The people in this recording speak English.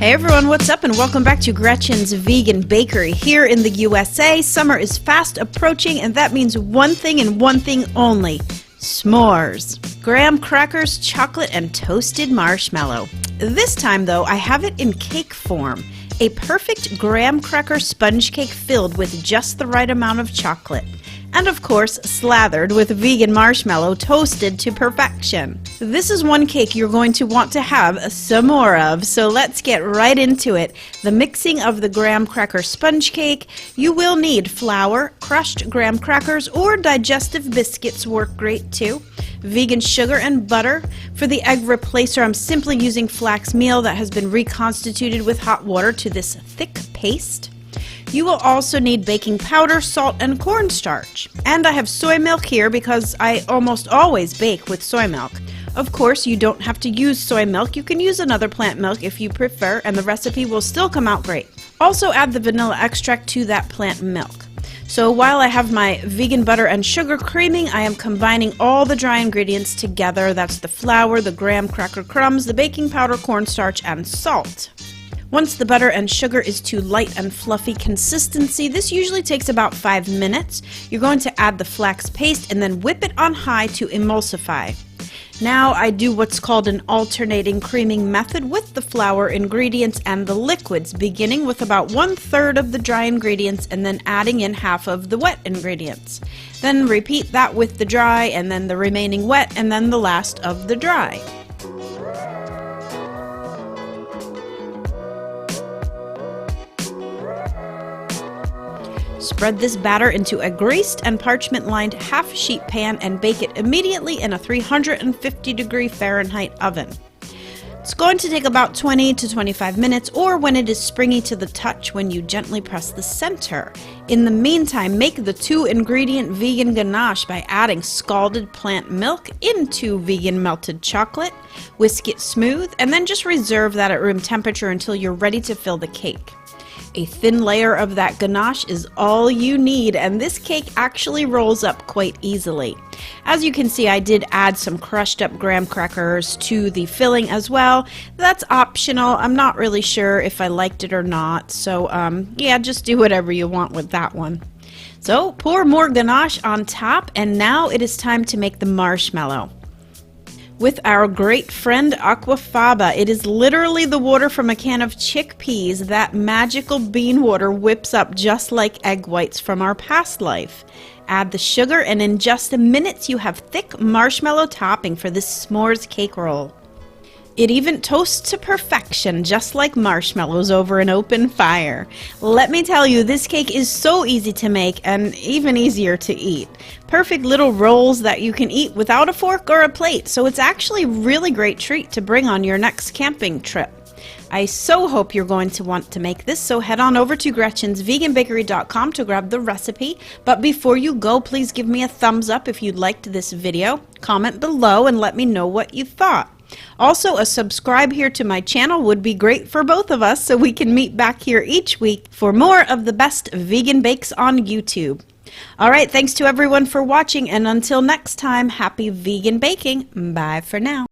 Hey everyone, what's up and welcome back to Gretchen's Vegan Bakery. Here in the USA, summer is fast approaching and that means one thing and one thing only: s'mores. Graham crackers, chocolate, and toasted marshmallow. This time though, I have it in cake form. A perfect graham cracker sponge cake filled with just the right amount of chocolate. And of course, slathered with vegan marshmallow toasted to perfection. This is one cake you're going to want to have some more of, so let's get right into it. The mixing of the graham cracker sponge cake. You will need flour, crushed graham crackers, or digestive biscuits work great too. Vegan sugar and butter. For the egg replacer, I'm simply using flax meal that has been reconstituted with hot water to this thick paste. You will also need baking powder, salt, and cornstarch. And I have soy milk here because I almost always bake with soy milk. Of course, you don't have to use soy milk. You can use another plant milk if you prefer, and the recipe will still come out great. Also add the vanilla extract to that plant milk. So while I have my vegan butter and sugar creaming, I am combining all the dry ingredients together. That's the flour, the graham cracker crumbs, the baking powder, cornstarch, and salt. Once the butter and sugar is to light and fluffy consistency, this usually takes about 5 minutes. You're going to add the flax paste and then whip it on high to emulsify. Now I do what's called an alternating creaming method with the flour ingredients and the liquids, beginning with about 1/3 of the dry ingredients and then adding in half of the wet ingredients. Then repeat that with the dry and then the remaining wet and then the last of the dry. Spread this batter into a greased and parchment-lined half-sheet pan and bake it immediately in a 350-degree Fahrenheit oven. It's going to take about 20 to 25 minutes, or when it is springy to the touch when you gently press the center. In the meantime, make the 2-ingredient vegan ganache by adding scalded plant milk into vegan melted chocolate, whisk it smooth, and then just reserve that at room temperature until you're ready to fill the cake. A thin layer of that ganache is all you need, and this cake actually rolls up quite easily. As you can see, I did add some crushed up graham crackers to the filling as well. That's optional. I'm not really sure if I liked it or not, so yeah, just do whatever you want with that one. So pour more ganache on top, and now it is time to make the marshmallow. With our great friend aquafaba, it is literally the water from a can of chickpeas. That magical bean water whips up just like egg whites from our past life. Add the sugar, and in just minutes you have thick marshmallow topping for this s'mores cake roll. It even toasts to perfection, just like marshmallows over an open fire. Let me tell you, this cake is so easy to make and even easier to eat. Perfect little rolls that you can eat without a fork or a plate, so it's actually a really great treat to bring on your next camping trip. I so hope you're going to want to make this, so head on over to GretchensVeganBakery.com to grab the recipe. But before you go, please give me a thumbs up if you liked this video. Comment below and let me know what you thought. Also, a subscribe here to my channel would be great for both of us, so we can meet back here each week for more of the best vegan bakes on YouTube. Alright, thanks to everyone for watching, and until next time, happy vegan baking. Bye for now.